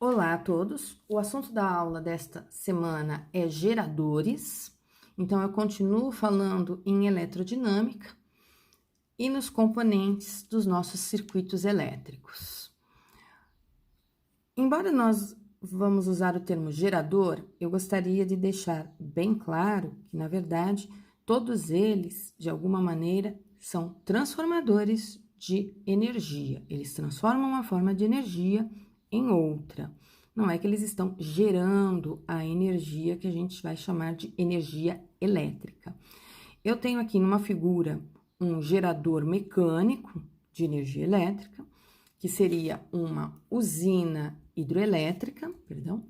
Olá a todos! O assunto da aula desta semana é geradores, então eu continuo falando em eletrodinâmica e nos componentes dos nossos circuitos elétricos. Embora nós vamos usar o termo gerador, eu gostaria de deixar bem claro que, na verdade, todos eles, de alguma maneira, são transformadores de energia. Eles transformam uma forma de energia em outra. Não é que eles estão gerando a energia que a gente vai chamar de energia elétrica. Eu tenho aqui numa figura um gerador mecânico de energia elétrica, que seria uma usina hidroelétrica, perdão.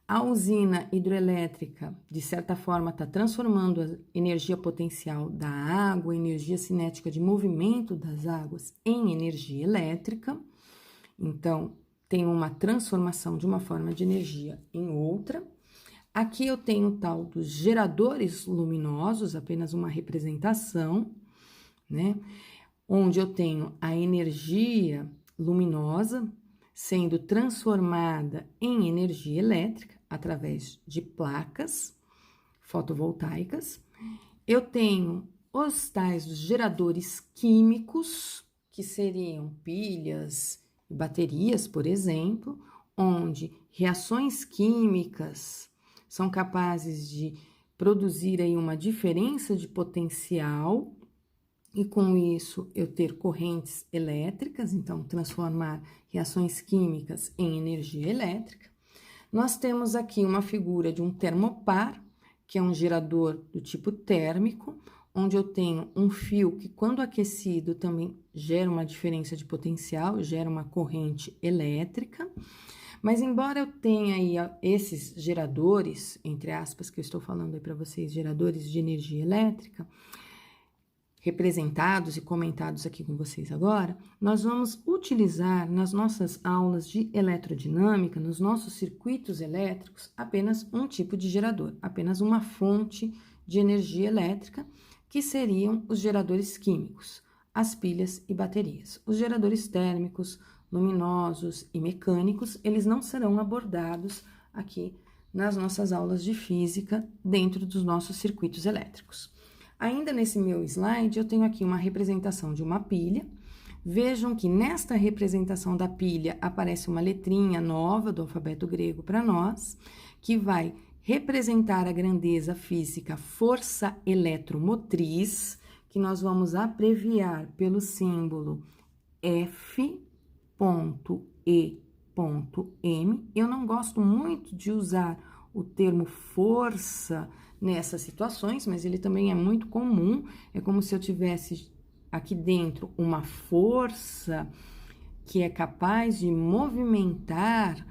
A usina hidroelétrica, de certa forma, está transformando a energia potencial da água, energia cinética de movimento das águas, em energia elétrica. Então, tem uma transformação de uma forma de energia em outra. Aqui eu tenho o tal dos geradores luminosos, apenas uma representação, né? Onde eu tenho a energia luminosa sendo transformada em energia elétrica através de placas fotovoltaicas. Eu tenho os tais geradores químicos, que seriam pilhas e baterias, por exemplo, onde reações químicas são capazes de produzir aí uma diferença de potencial e com isso eu ter correntes elétricas, então transformar reações químicas em energia elétrica. Nós temos aqui uma figura de um termopar, que é um gerador do tipo térmico, onde eu tenho um fio que, quando aquecido, também gera uma diferença de potencial, gera uma corrente elétrica. Mas embora eu tenha aí esses geradores, entre aspas, que eu estou falando aí para vocês, geradores de energia elétrica, representados e comentados aqui com vocês agora, nós vamos utilizar nas nossas aulas de eletrodinâmica, nos nossos circuitos elétricos, apenas um tipo de gerador, apenas uma fonte de energia elétrica, que seriam os geradores químicos, as pilhas e baterias. Os geradores térmicos, luminosos e mecânicos, eles não serão abordados aqui nas nossas aulas de física dentro dos nossos circuitos elétricos. Ainda nesse meu slide, eu tenho aqui uma representação de uma pilha. Vejam que nesta representação da pilha aparece uma letrinha nova do alfabeto grego para nós, que vai representar a grandeza física força eletromotriz, que nós vamos abreviar pelo símbolo F.E.M. Eu não gosto muito de usar o termo força nessas situações, mas ele também é muito comum. É como se eu tivesse aqui dentro uma força que é capaz de movimentar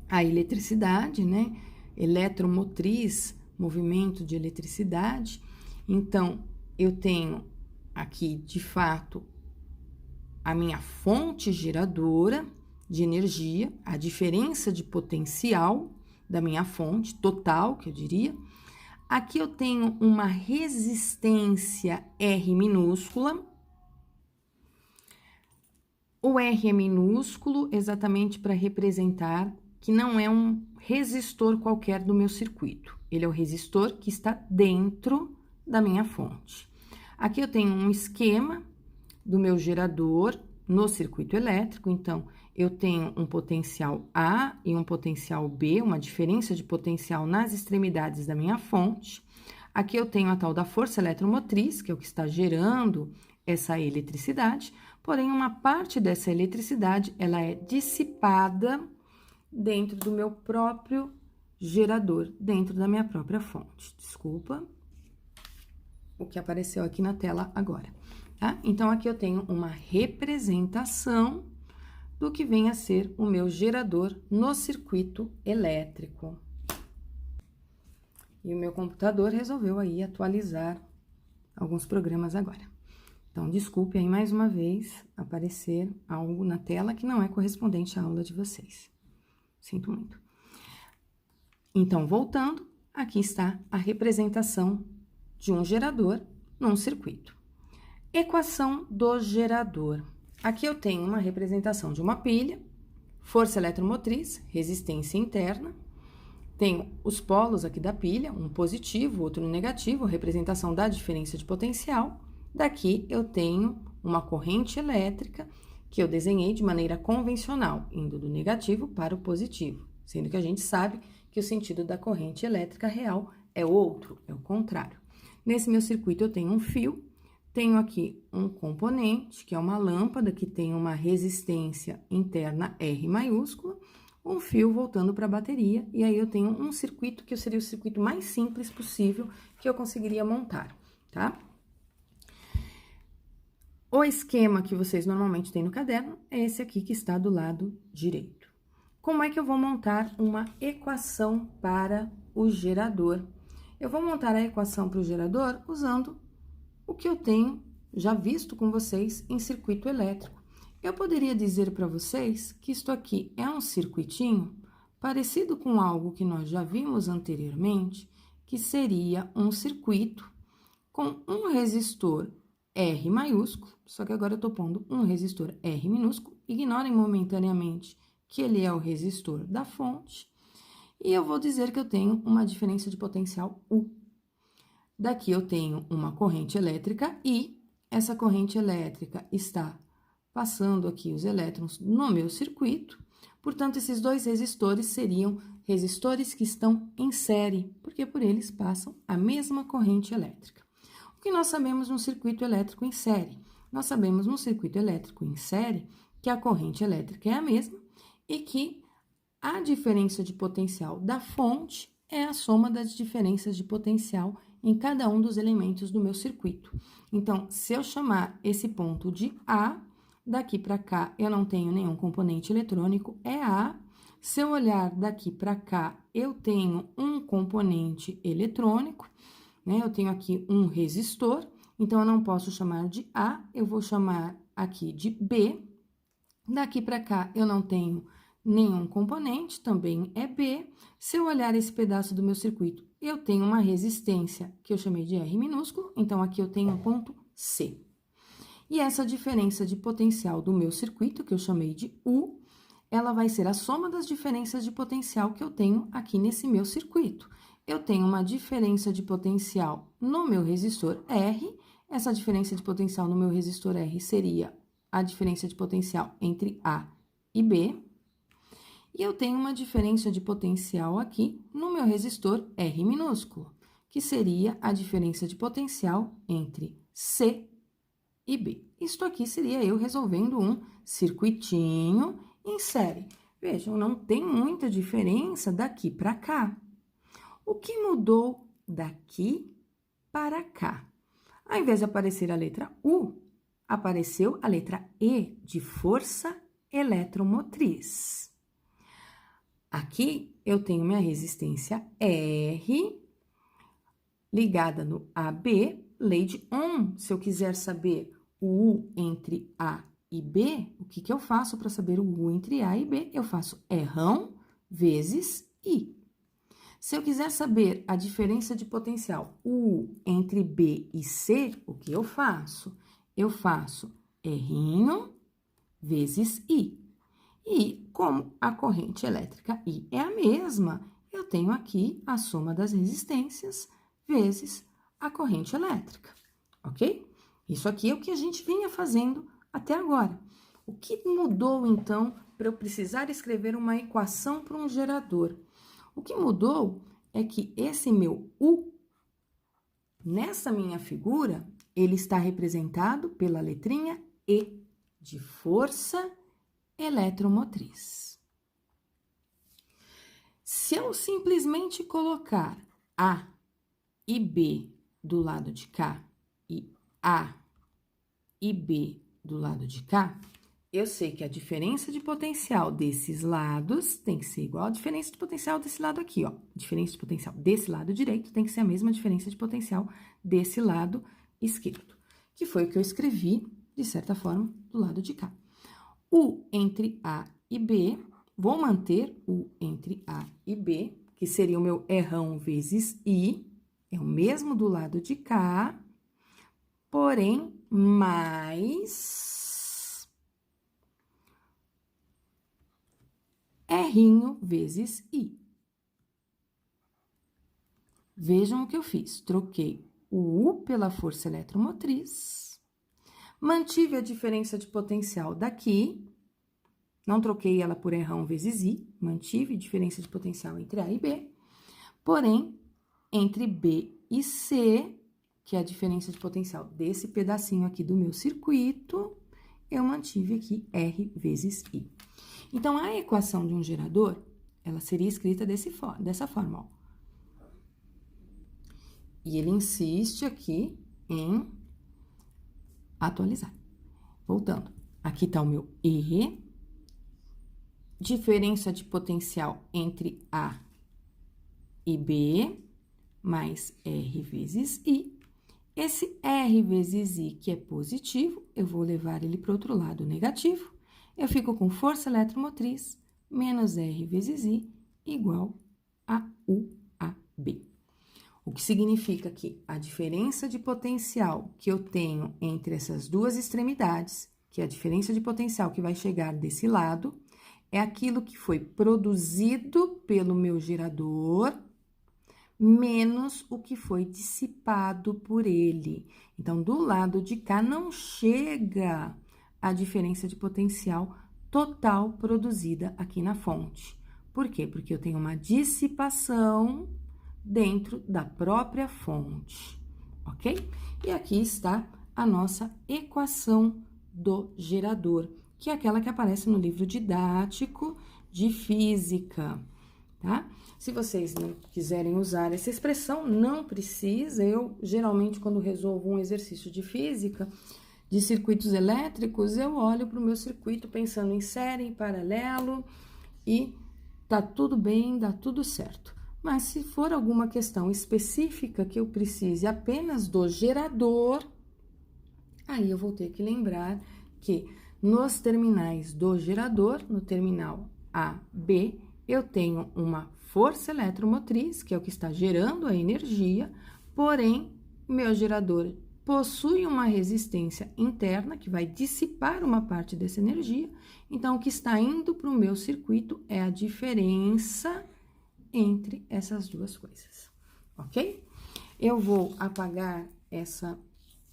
a eletricidade, né? Eletromotriz, movimento de eletricidade. Então, eu tenho aqui, de fato, a minha fonte geradora de energia, a diferença de potencial da minha fonte total, que eu diria. Aqui eu tenho uma resistência R minúscula. O R é minúsculo exatamente para representar que não é um resistor qualquer do meu circuito. Ele é o resistor que está dentro da minha fonte. Aqui eu tenho um esquema do meu gerador no circuito elétrico, então eu tenho um potencial A e um potencial B, uma diferença de potencial nas extremidades da minha fonte. Aqui eu tenho a tal da força eletromotriz, que é o que está gerando essa eletricidade, porém uma parte dessa eletricidade ela é dissipada dentro do meu próprio gerador, dentro da minha própria fonte. Desculpa o que apareceu aqui na tela agora, tá? Então, aqui eu tenho uma representação do que vem a ser o meu gerador no circuito elétrico. E o meu computador resolveu aí atualizar alguns programas agora. Então, desculpe aí mais uma vez aparecer algo na tela que não é correspondente à aula de vocês. Sinto muito. Então, voltando, aqui está a representação de um gerador num circuito. Equação do gerador. Aqui eu tenho uma representação de uma pilha força eletromotriz, resistência interna. Tenho os polos aqui da pilha, um positivo, outro negativo, representação da diferença de potencial. Daqui eu tenho uma corrente elétrica que eu desenhei de maneira convencional, indo do negativo para o positivo, sendo que a gente sabe que o sentido da corrente elétrica real é outro, é o contrário. Nesse meu circuito eu tenho um fio, tenho aqui um componente, que é uma lâmpada, que tem uma resistência interna R maiúscula, um fio voltando para a bateria, e aí eu tenho um circuito que seria o circuito mais simples possível que eu conseguiria montar, tá? O esquema que vocês normalmente têm no caderno é esse aqui que está do lado direito. Como é que eu vou montar uma equação para o gerador? Eu vou montar a equação para o gerador usando o que eu tenho já visto com vocês em circuito elétrico. Eu poderia dizer para vocês que isto aqui é um circuitinho parecido com algo que nós já vimos anteriormente, que seria um circuito com um resistor R maiúsculo, só que agora eu estou pondo um resistor R minúsculo, ignorem momentaneamente que ele é o resistor da fonte, e eu vou dizer que eu tenho uma diferença de potencial U. Daqui eu tenho uma corrente elétrica I, essa corrente elétrica está passando aqui os elétrons no meu circuito, portanto, esses dois resistores seriam resistores que estão em série, porque por eles passam a mesma corrente elétrica. O que nós sabemos no circuito elétrico em série? Nós sabemos no circuito elétrico em série que a corrente elétrica é a mesma e que a diferença de potencial da fonte é a soma das diferenças de potencial em cada um dos elementos do meu circuito. Então, se eu chamar esse ponto de A, daqui para cá eu não tenho nenhum componente eletrônico, é A. Se eu olhar daqui para cá, eu tenho um componente eletrônico, né? Eu tenho aqui um resistor, então eu não posso chamar de A, eu vou chamar aqui de B. Daqui para cá eu não tenho nenhum componente, também é B. Se eu olhar esse pedaço do meu circuito, eu tenho uma resistência que eu chamei de R minúsculo, então aqui eu tenho um ponto C. E essa diferença de potencial do meu circuito, que eu chamei de U, ela vai ser a soma das diferenças de potencial que eu tenho aqui nesse meu circuito. Eu tenho uma diferença de potencial no meu resistor R, essa diferença de potencial no meu resistor R seria a diferença de potencial entre A e B, e eu tenho uma diferença de potencial aqui no meu resistor R minúsculo, que seria a diferença de potencial entre C e B. Isto aqui seria eu resolvendo um circuitinho em série. Vejam, não tem muita diferença daqui para cá. O que mudou daqui para cá? Ao invés de aparecer a letra U, apareceu a letra E de força eletromotriz. Aqui eu tenho minha resistência R ligada no AB, lei de Ohm. Se eu quiser saber o U entre A e B, o que eu faço para saber o U entre A e B? Eu faço R vezes I. Se eu quiser saber a diferença de potencial U entre B e C, o que eu faço? Eu faço R vezes I. E como a corrente elétrica I é a mesma, eu tenho aqui a soma das resistências vezes a corrente elétrica, ok? Isso aqui é o que a gente vinha fazendo até agora. O que mudou, então, para eu precisar escrever uma equação para um gerador? O que mudou é que esse meu U, nessa minha figura, ele está representado pela letrinha E, de força eletromotriz. Se eu simplesmente colocar A e B do lado de cá e A e B do lado de cá, eu sei que a diferença de potencial desses lados tem que ser igual à diferença de potencial desse lado aqui, ó. A diferença de potencial desse lado direito tem que ser a mesma diferença de potencial desse lado esquerdo, que foi o que eu escrevi, de certa forma, do lado de cá. U entre A e B, vou manter U entre A e B, que seria o meu R vezes I, é o mesmo do lado de cá, porém, mais R vezes I. Vejam o que eu fiz. Troquei o U pela força eletromotriz, mantive a diferença de potencial daqui, não troquei ela por R1 vezes I, mantive diferença de potencial entre A e B, porém, entre B e C, que é a diferença de potencial desse pedacinho aqui do meu circuito, eu mantive aqui R vezes I. Então, a equação de um gerador, ela seria escrita dessa forma, ó. E ele insiste aqui em atualizar. Voltando, aqui está o meu E, diferença de potencial entre A e B, mais R vezes I. Esse R vezes I, que é positivo, eu vou levar ele para o outro lado, negativo. Eu fico com força eletromotriz menos R vezes I igual a UAB. O que significa que a diferença de potencial que eu tenho entre essas duas extremidades, que é a diferença de potencial que vai chegar desse lado, é aquilo que foi produzido pelo meu gerador, menos o que foi dissipado por ele. Então, do lado de cá não chega a diferença de potencial total produzida aqui na fonte. Por quê? Porque eu tenho uma dissipação dentro da própria fonte, ok? E aqui está a nossa equação do gerador, que é aquela que aparece no livro didático de física, tá? Se vocês não quiserem usar essa expressão, não precisa. Eu, geralmente, quando resolvo um exercício de física, de circuitos elétricos, eu olho para o meu circuito pensando em série, em paralelo, e tá tudo bem, dá tudo certo. Mas se for alguma questão específica que eu precise apenas do gerador, aí eu vou ter que lembrar que nos terminais do gerador, no terminal A, B, eu tenho uma força eletromotriz, que é o que está gerando a energia, porém, meu gerador possui uma resistência interna, que vai dissipar uma parte dessa energia, então, o que está indo para o meu circuito é a diferença entre essas duas coisas, ok? Eu vou apagar essa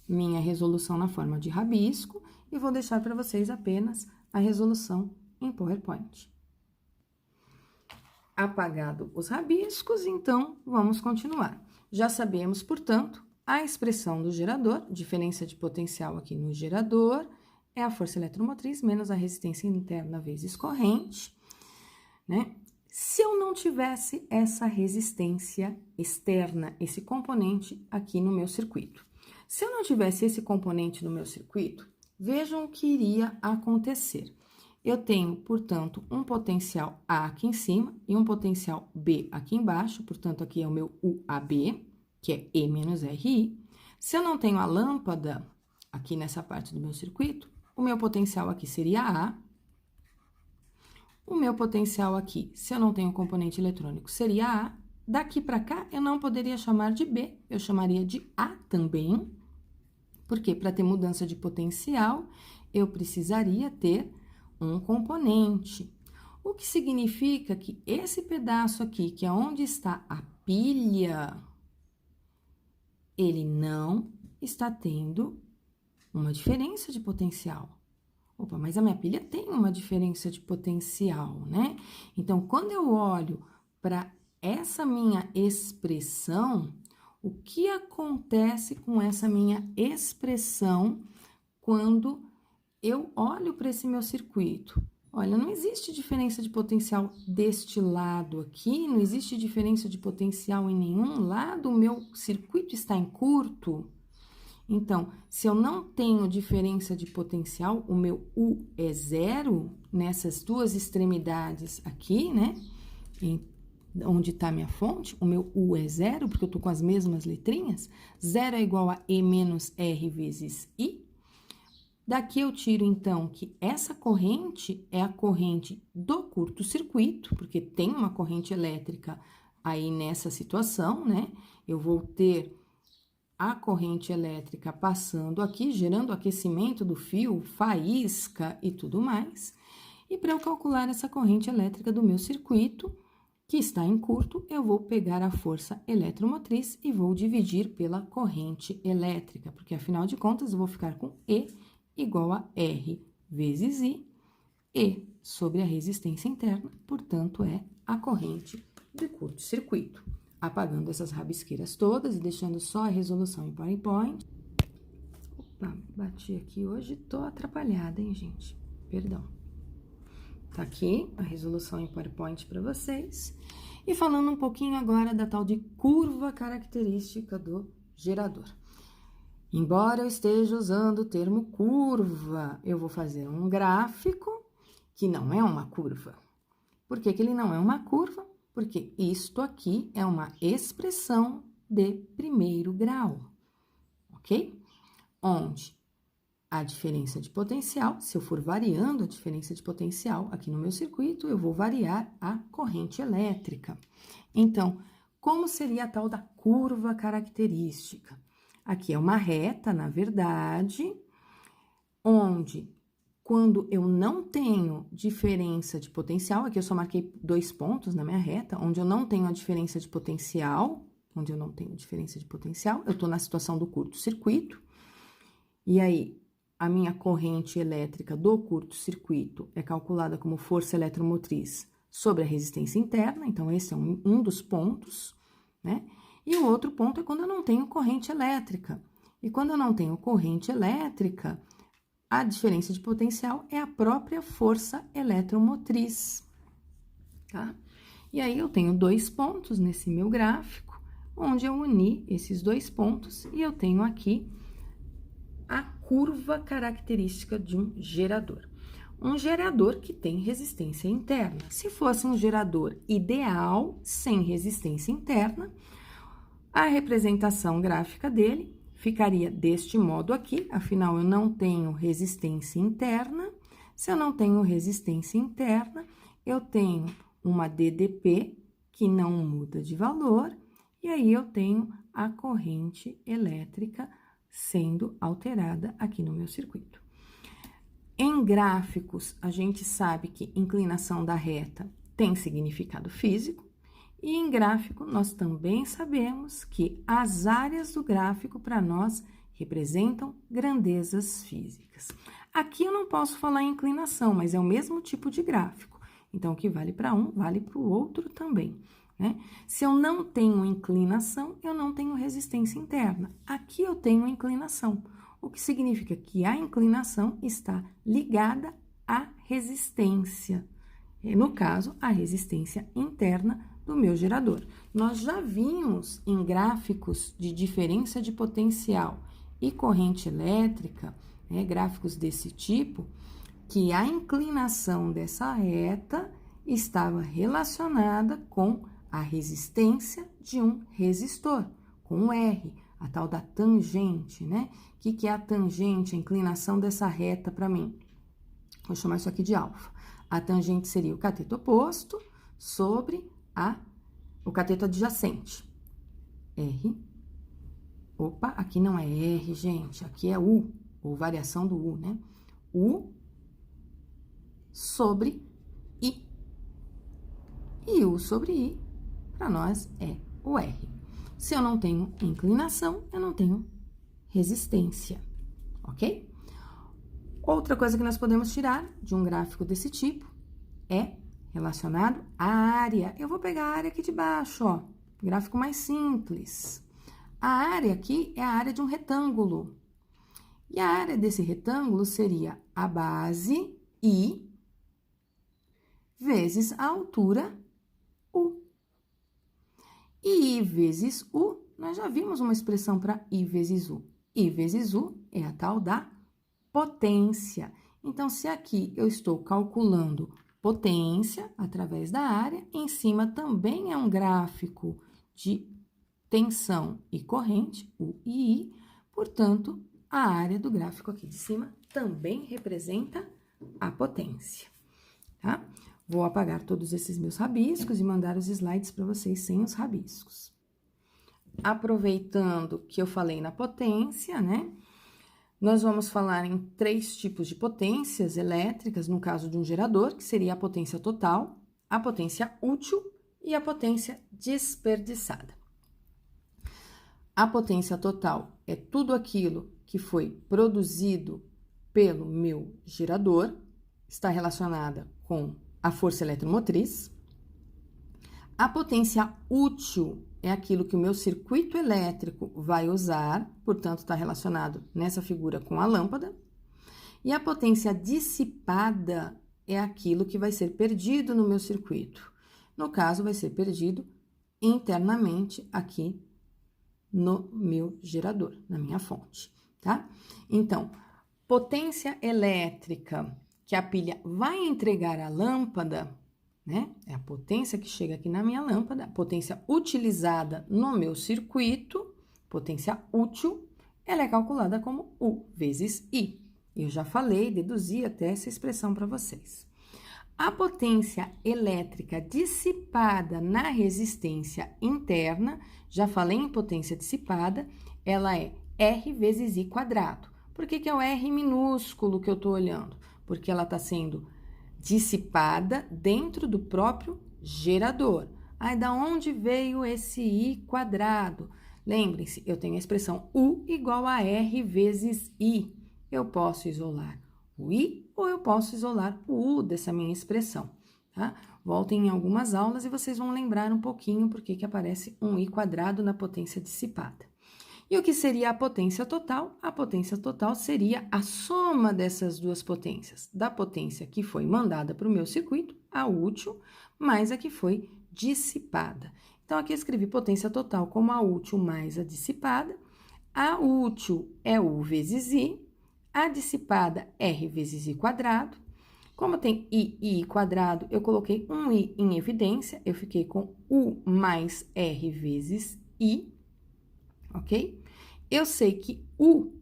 minha resolução na forma de rabisco e vou deixar para vocês apenas a resolução em PowerPoint. Apagado os rabiscos, então, vamos continuar. Já sabemos, portanto, a expressão do gerador, diferença de potencial aqui no gerador, é a força eletromotriz menos a resistência interna vezes corrente, né? Se eu não tivesse essa resistência externa, esse componente aqui no meu circuito. Se eu não tivesse esse componente no meu circuito, vejam o que iria acontecer. Eu tenho, portanto, um potencial A aqui em cima e um potencial B aqui embaixo, portanto, aqui é o meu UAB, que é E menos RI. Se eu não tenho a lâmpada aqui nessa parte do meu circuito, o meu potencial aqui seria A. O meu potencial aqui, se eu não tenho componente eletrônico, seria A. Daqui para cá, eu não poderia chamar de B, eu chamaria de A também. Porque para ter mudança de potencial, eu precisaria ter um componente. O que significa que esse pedaço aqui, que é onde está a pilha, ele não está tendo uma diferença de potencial. Opa, mas a minha pilha tem uma diferença de potencial, né? Então, quando eu olho para essa minha expressão, o que acontece com essa minha expressão quando eu olho para esse meu circuito? Olha, não existe diferença de potencial deste lado aqui, não existe diferença de potencial em nenhum lado, o meu circuito está em curto. Então, se eu não tenho diferença de potencial, o meu U é zero, nessas duas extremidades aqui, né? Onde está a minha fonte, o meu U é zero, porque eu tô com as mesmas letrinhas. Zero é igual a E menos R vezes I. Daqui eu tiro, então, que essa corrente é a corrente do curto-circuito, porque tem uma corrente elétrica aí nessa situação, né? Eu vou ter a corrente elétrica passando aqui, gerando aquecimento do fio, faísca e tudo mais. E para eu calcular essa corrente elétrica do meu circuito, que está em curto, eu vou pegar a força eletromotriz e vou dividir pela corrente elétrica, porque afinal de contas eu vou ficar com E igual a R vezes I, E sobre a resistência interna, portanto, é a corrente de curto-circuito. Apagando essas rabisqueiras todas e deixando só a resolução em PowerPoint. Opa, bati aqui hoje, tô atrapalhada, hein, gente? Perdão. Tá aqui a resolução em PowerPoint para vocês. E falando um pouquinho agora da tal de curva característica do gerador. Embora eu esteja usando o termo curva, eu vou fazer um gráfico que não é uma curva. Por que que ele não é uma curva? Porque isto aqui é uma expressão de primeiro grau, ok? Onde a diferença de potencial, se eu for variando a diferença de potencial aqui no meu circuito, eu vou variar a corrente elétrica. Então, como seria a tal da curva característica? Aqui é uma reta, na verdade, onde quando eu não tenho diferença de potencial, aqui eu só marquei 2 pontos na minha reta, onde eu não tenho a diferença de potencial, eu estou na situação do curto-circuito, e aí a minha corrente elétrica do curto-circuito é calculada como força eletromotriz sobre a resistência interna, então esse é um dos pontos, né? E o outro ponto é quando eu não tenho corrente elétrica. E quando eu não tenho corrente elétrica, a diferença de potencial é a própria força eletromotriz, tá? E aí, eu tenho 2 pontos nesse meu gráfico, onde eu uni esses 2 pontos e eu tenho aqui a curva característica de um gerador. Um gerador que tem resistência interna. Se fosse um gerador ideal, sem resistência interna, a representação gráfica dele ficaria deste modo aqui, afinal, eu não tenho resistência interna. Se eu não tenho resistência interna, eu tenho uma DDP que não muda de valor, e aí eu tenho a corrente elétrica sendo alterada aqui no meu circuito. Em gráficos, a gente sabe que inclinação da reta tem significado físico, e em gráfico, nós também sabemos que as áreas do gráfico, para nós, representam grandezas físicas. Aqui eu não posso falar em inclinação, mas é o mesmo tipo de gráfico. Então, o que vale para um, vale para o outro também, né? Se eu não tenho inclinação, eu não tenho resistência interna. Aqui eu tenho inclinação, o que significa que a inclinação está ligada à resistência. No caso, a resistência interna do meu gerador. Nós já vimos em gráficos de diferença de potencial e corrente elétrica, né, gráficos desse tipo, que a inclinação dessa reta estava relacionada com a resistência de um resistor, com R, a tal da tangente, né? O que é a tangente, a inclinação dessa reta para mim? Vou chamar isso aqui de alfa. A tangente seria o cateto oposto sobre o cateto adjacente. R. Opa, aqui não é R, gente, aqui é U, ou variação do U, né? U sobre I. E U sobre I, para nós, é o R. Se eu não tenho inclinação, eu não tenho resistência, ok? Outra coisa que nós podemos tirar de um gráfico desse tipo é relacionado à área. Eu vou pegar a área aqui de baixo, ó, gráfico mais simples. A área aqui é a área de um retângulo. E a área desse retângulo seria a base I vezes a altura U. E I vezes U, nós já vimos uma expressão para I vezes U. I vezes U é a tal da potência. Então, se aqui eu estou calculando potência através da área, em cima também é um gráfico de tensão e corrente, U e I, portanto, a área do gráfico aqui de cima também representa a potência, tá? Vou apagar todos esses meus rabiscos e mandar os slides para vocês sem os rabiscos. Aproveitando que eu falei na potência, né? Nós vamos falar em 3 tipos de potências elétricas, no caso de um gerador, que seria a potência total, a potência útil e a potência desperdiçada. A potência total é tudo aquilo que foi produzido pelo meu gerador, está relacionada com a força eletromotriz. A potência útil é aquilo que o meu circuito elétrico vai usar, portanto, está relacionado nessa figura com a lâmpada. E a potência dissipada é aquilo que vai ser perdido no meu circuito. No caso, vai ser perdido internamente aqui no meu gerador, na minha fonte, tá? Então, potência elétrica que a pilha vai entregar à lâmpada, né? É a potência que chega aqui na minha lâmpada, a potência utilizada no meu circuito, potência útil, ela é calculada como U vezes I. Eu já falei, deduzi até essa expressão para vocês. A potência elétrica dissipada na resistência interna, já falei em potência dissipada, ela é R vezes I quadrado. Por que é o R minúsculo que eu estou olhando? Porque ela está sendo dissipada dentro do próprio gerador. Aí, da onde veio esse I quadrado? Lembrem-se, eu tenho a expressão U igual a R vezes I. Eu posso isolar o I ou eu posso isolar o U dessa minha expressão, tá? Voltem em algumas aulas e vocês vão lembrar um pouquinho porque que aparece um I quadrado na potência dissipada. E o que seria a potência total? A potência total seria a soma dessas duas potências, da potência que foi mandada para o meu circuito, a útil, mais a que foi dissipada. Então, aqui eu escrevi potência total como a útil mais a dissipada. A útil é U vezes I, a dissipada R vezes I quadrado. Como tem I e I quadrado, eu coloquei um I em evidência, eu fiquei com U mais R vezes I, ok? Eu sei que U,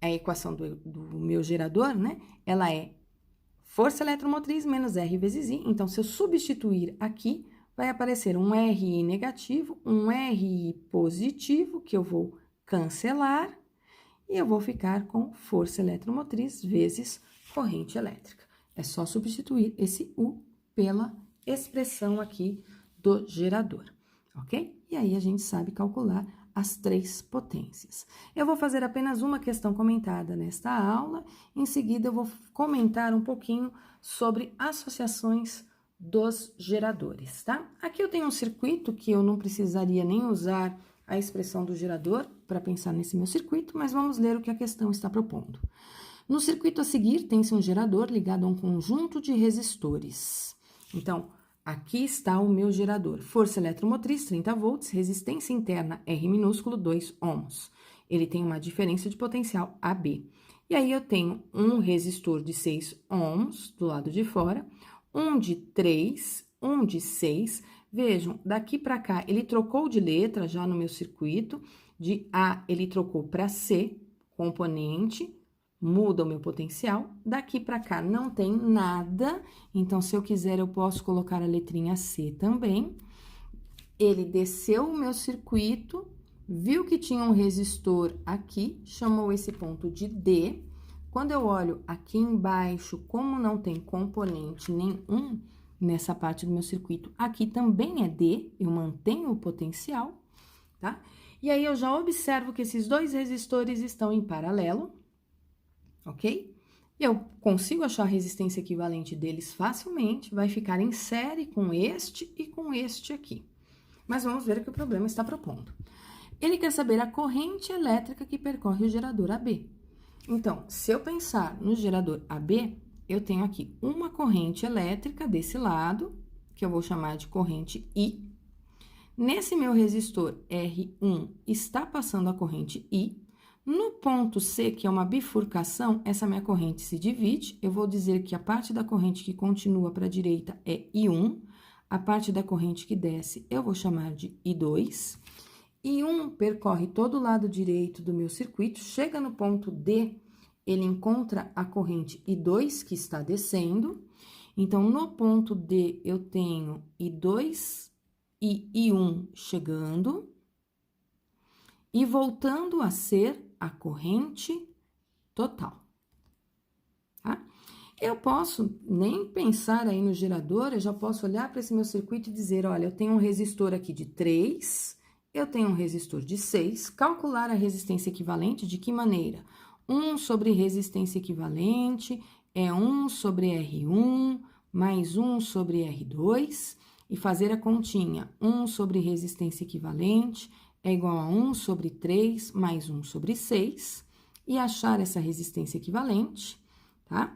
a equação do meu gerador, né? Ela é força eletromotriz menos R vezes I. Então, se eu substituir aqui, vai aparecer um RI negativo, um RI positivo, que eu vou cancelar, e eu vou ficar com força eletromotriz vezes corrente elétrica. É só substituir esse U pela expressão aqui do gerador, ok? E aí, a gente sabe calcular as 3 potências. Eu vou fazer apenas uma questão comentada nesta aula, em seguida eu vou comentar um pouquinho sobre associações dos geradores, tá? Aqui eu tenho um circuito que eu não precisaria nem usar a expressão do gerador para pensar nesse meu circuito, mas vamos ler o que a questão está propondo. No circuito a seguir, tem-se um gerador ligado a um conjunto de resistores. Então, aqui está o meu gerador. Força eletromotriz, 30 volts, resistência interna, R minúsculo, 2 ohms. Ele tem uma diferença de potencial AB. E aí, eu tenho um resistor de 6 ohms do lado de fora, um de 3, um de 6. Vejam, daqui para cá, ele trocou de letra já no meu circuito. De A, ele trocou para C, componente, muda o meu potencial. Daqui para cá não tem nada, então se eu quiser eu posso colocar a letrinha C também. Ele desceu o meu circuito, viu que tinha um resistor aqui, chamou esse ponto de D. Quando eu olho aqui embaixo, como não tem componente nenhum nessa parte do meu circuito, aqui também é D, eu mantenho o potencial, tá? E aí eu já observo que esses 2 resistores estão em paralelo, ok? Eu consigo achar a resistência equivalente deles facilmente, vai ficar em série com este e com este aqui. Mas vamos ver o que o problema está propondo. Ele quer saber a corrente elétrica que percorre o gerador AB. Então, se eu pensar no gerador AB, eu tenho aqui uma corrente elétrica desse lado, que eu vou chamar de corrente I. Nesse meu resistor R1 está passando a corrente I. No ponto C, que é uma bifurcação, essa minha corrente se divide. Eu vou dizer que a parte da corrente que continua para a direita é I1. A parte da corrente que desce eu vou chamar de I2. I1 percorre todo o lado direito do meu circuito, chega no ponto D, ele encontra a corrente I2 que está descendo. Então, no ponto D, eu tenho I2 e I1 chegando e voltando a ser a corrente total. Tá? Eu posso nem pensar aí no gerador, eu já posso olhar para esse meu circuito e dizer, olha, eu tenho um resistor aqui de 3, eu tenho um resistor de 6, calcular a resistência equivalente de que maneira? 1 sobre resistência equivalente é 1 sobre R1 mais 1 sobre R2, e fazer a continha 1 sobre resistência equivalente é igual a 1 sobre 3 mais 1 sobre 6, e achar essa resistência equivalente, tá?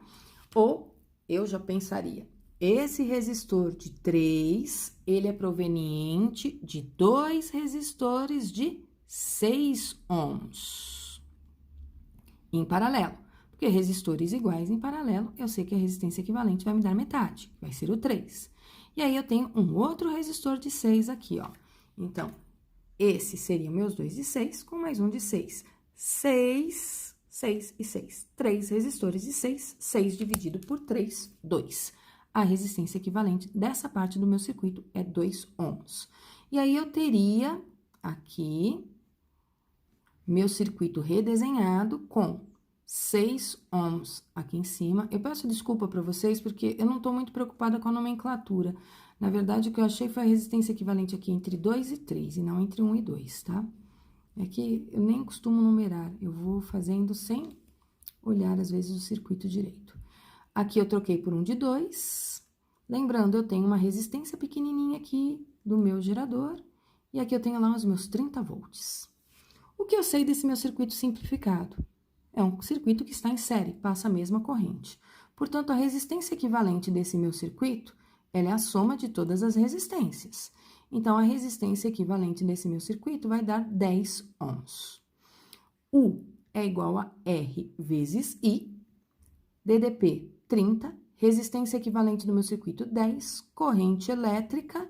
Ou eu já pensaria, esse resistor de 3, ele é proveniente de 2 resistores de 6 ohms em paralelo. Porque resistores iguais em paralelo, eu sei que a resistência equivalente vai me dar metade, vai ser o 3. E aí, eu tenho um outro resistor de 6 aqui, ó. Então, esse seriam meus 2 de 6, com mais um de 6. 6, 6 e 6. 3 resistores de 6, 6 dividido por 3, 2. A resistência equivalente dessa parte do meu circuito é 2 ohms. E aí, eu teria aqui meu circuito redesenhado com 6 ohms aqui em cima. Eu peço desculpa para vocês, porque eu não estou muito preocupada com a nomenclatura. Na verdade, o que eu achei foi a resistência equivalente aqui entre 2 e 3, e não entre 1 e 2, tá? É que eu nem costumo numerar, eu vou fazendo sem olhar, às vezes, o circuito direito. Aqui eu troquei por um de 2. Lembrando, eu tenho uma resistência pequenininha aqui do meu gerador, e aqui eu tenho lá os meus 30 volts. O que eu sei desse meu circuito simplificado? É um circuito que está em série, passa a mesma corrente. Portanto, a resistência equivalente desse meu circuito, ela é a soma de todas as resistências. Então, a resistência equivalente desse meu circuito vai dar 10 ohms. U é igual a R vezes I, DDP 30, resistência equivalente do meu circuito 10, corrente elétrica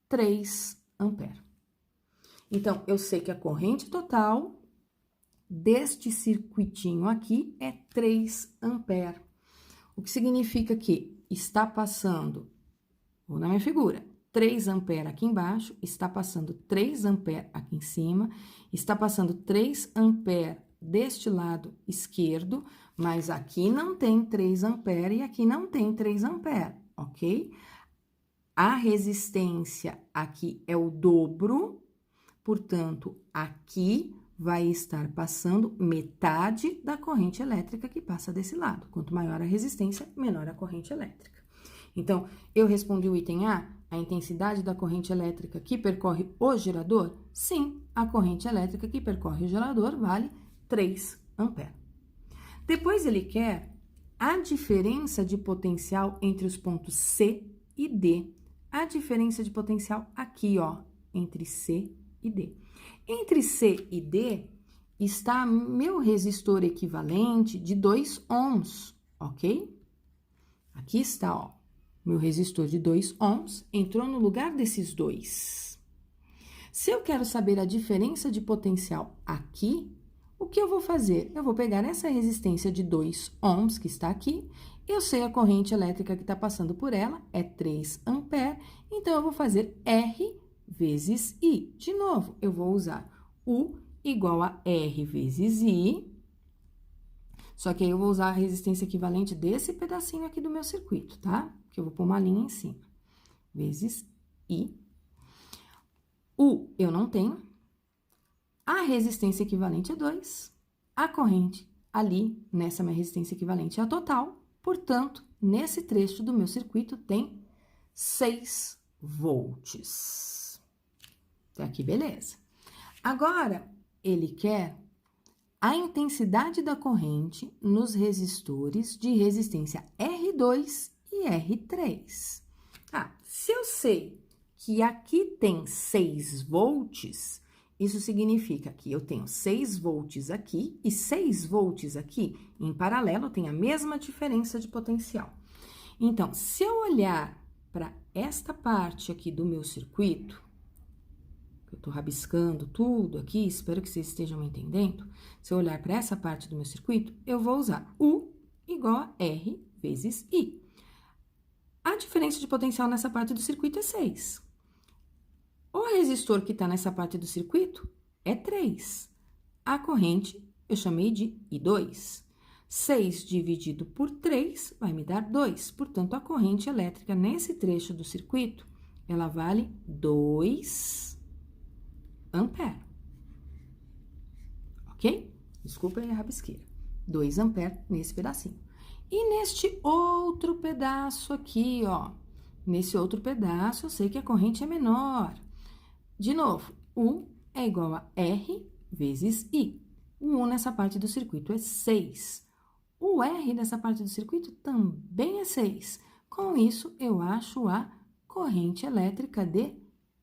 3 ampere. Então, eu sei que a corrente total deste circuitinho aqui é 3 ampere. O que significa que está passando, vou na minha figura, 3 ampere aqui embaixo, está passando 3 ampere aqui em cima, está passando 3 ampere deste lado esquerdo, mas aqui não tem 3 ampere e aqui não tem 3 ampere, ok? A resistência aqui é o dobro, portanto, aqui vai estar passando metade da corrente elétrica que passa desse lado. Quanto maior a resistência, menor a corrente elétrica. Então, eu respondi o item A, a intensidade da corrente elétrica que percorre o gerador? Sim, a corrente elétrica que percorre o gerador vale 3 ampere. Depois, ele quer a diferença de potencial entre os pontos C e D. A diferença de potencial aqui, ó, entre C e D. Entre C e D está meu resistor equivalente de 2 ohms, ok? Aqui está, ó, meu resistor de 2 ohms entrou no lugar desses 2. Se eu quero saber a diferença de potencial aqui, o que eu vou fazer? Eu vou pegar essa resistência de 2 ohms que está aqui, eu sei a corrente elétrica que está passando por ela, é 3 ampere, então eu vou fazer R vezes I. De novo, eu vou usar U igual a R vezes I, só que aí eu vou usar a resistência equivalente desse pedacinho aqui do meu circuito, tá? Que eu vou pôr uma linha em cima. Vezes I. U eu não tenho. A resistência equivalente é 2. A corrente ali, nessa minha resistência equivalente, é a total. Portanto, nesse trecho do meu circuito tem 6 volts. Até aqui, beleza. Agora, ele quer a intensidade da corrente nos resistores de resistência R2 e R3. Se eu sei que aqui tem 6 volts, isso significa que eu tenho 6 volts aqui e 6 volts aqui. Em paralelo, tem a mesma diferença de potencial. Então, se eu olhar para esta parte aqui do meu circuito, eu tô rabiscando tudo aqui, espero que vocês estejam me entendendo. Se eu olhar para essa parte do meu circuito, eu vou usar U igual a R vezes I. A diferença de potencial nessa parte do circuito é 6. O resistor que está nessa parte do circuito é 3. A corrente eu chamei de I2. 6 dividido por 3 vai me dar 2. Portanto, a corrente elétrica nesse trecho do circuito, ela vale 2 amperes. Ok? Desculpa aí a rabisqueira. 2 amperes nesse pedacinho. E neste outro pedaço aqui, ó. Nesse outro pedaço, eu sei que a corrente é menor. De novo, U é igual a R vezes I. O U nessa parte do circuito é 6. O R nessa parte do circuito também é 6. Com isso, eu acho a corrente elétrica de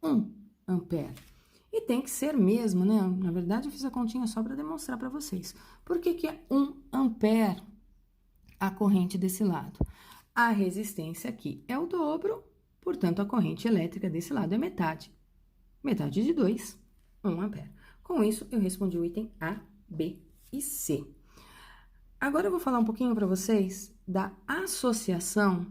1 ampere. E tem que ser mesmo, né? Na verdade, eu fiz a continha só para demonstrar para vocês. Por que que é 1 ampere a corrente desse lado? A resistência aqui é o dobro, portanto, a corrente elétrica desse lado é metade. Metade de 2, 1 ampere. Com isso, eu respondi o item A, B e C. Agora, eu vou falar um pouquinho para vocês da associação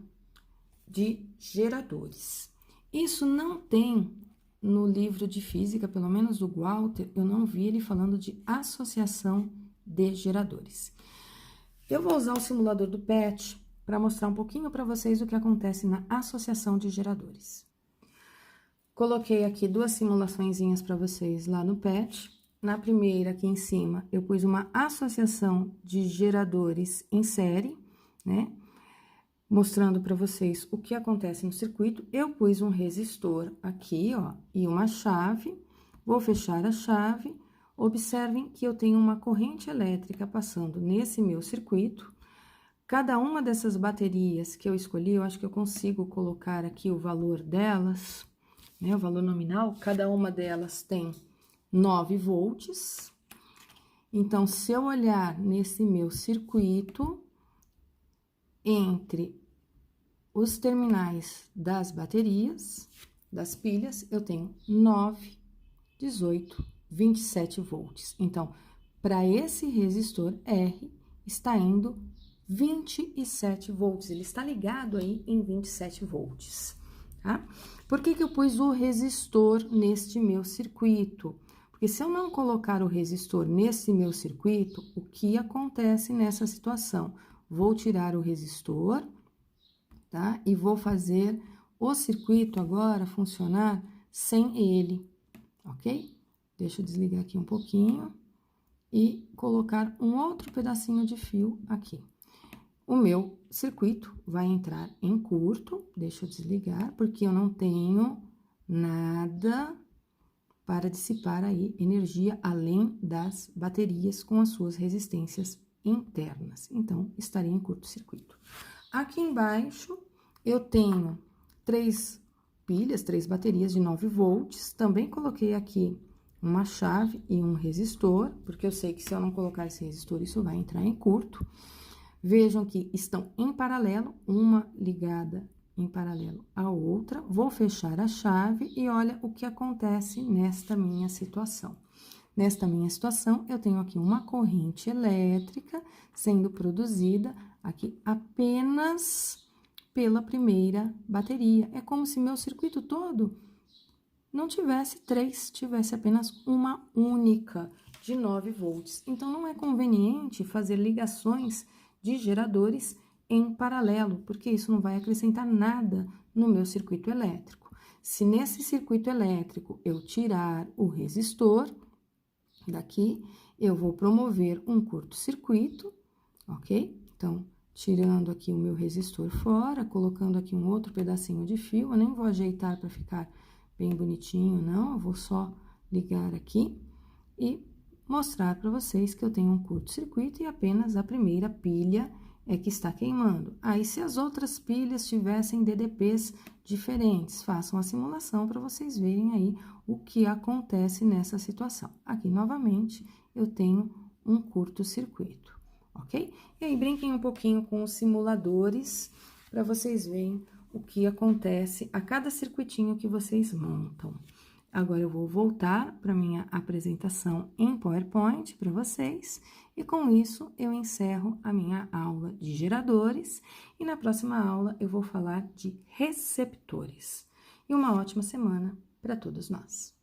de geradores. Isso não tem no livro de física, pelo menos do Walter, eu não vi ele falando de associação de geradores. Eu vou usar o simulador do PET para mostrar um pouquinho para vocês o que acontece na associação de geradores. Coloquei aqui 2 simulaçõezinhas para vocês lá no PET. Na primeira, aqui em cima, eu pus uma associação de geradores em série, né? Mostrando para vocês o que acontece no circuito. Eu pus um resistor aqui, ó, e uma chave. Vou fechar a chave. Observem que eu tenho uma corrente elétrica passando nesse meu circuito. Cada uma dessas baterias que eu escolhi, eu acho que eu consigo colocar aqui o valor delas, né? O valor nominal. Cada uma delas tem 9 volts. Então, se eu olhar nesse meu circuito, entre os terminais das baterias, das pilhas, eu tenho 9, 18, 27 volts. Então, para esse resistor R, está indo 27 volts. Ele está ligado aí em 27 volts, tá? Por que que eu pus o resistor neste meu circuito? Porque se eu não colocar o resistor nesse meu circuito, o que acontece nessa situação? Vou tirar o resistor, tá? E vou fazer o circuito agora funcionar sem ele, ok? Deixa eu desligar aqui um pouquinho e colocar um outro pedacinho de fio aqui. O meu circuito vai entrar em curto, deixa eu desligar, porque eu não tenho nada para dissipar aí energia além das baterias com as suas resistências internas. Então, estaria em curto-circuito. Aqui embaixo, eu tenho 3 pilhas, 3 baterias de 9 volts. Também coloquei aqui uma chave e um resistor, porque eu sei que se eu não colocar esse resistor, isso vai entrar em curto. Vejam que estão em paralelo, uma ligada em paralelo à outra. Vou fechar a chave e olha o que acontece nesta minha situação. Nesta minha situação, eu tenho aqui uma corrente elétrica sendo produzida aqui apenas pela primeira bateria. É como se meu circuito todo não tivesse 3, tivesse apenas uma única de 9 volts. Então, não é conveniente fazer ligações de geradores em paralelo, porque isso não vai acrescentar nada no meu circuito elétrico. Se nesse circuito elétrico eu tirar o resistor daqui, eu vou promover um curto-circuito, ok? Então, tirando aqui o meu resistor fora, colocando aqui um outro pedacinho de fio, eu nem vou ajeitar para ficar bem bonitinho, não, eu vou só ligar aqui e mostrar para vocês que eu tenho um curto-circuito e apenas a primeira pilha é que está queimando. Aí, se as outras pilhas tivessem DDPs diferentes, façam a simulação para vocês verem aí o que acontece nessa situação. Aqui, novamente, eu tenho um curto-circuito, ok? E aí, brinquem um pouquinho com os simuladores para vocês verem o que acontece a cada circuitinho que vocês montam. Agora, eu vou voltar para minha apresentação em PowerPoint para vocês, e com isso eu encerro a minha aula de geradores, e na próxima aula eu vou falar de receptores. E uma ótima semana para todos nós!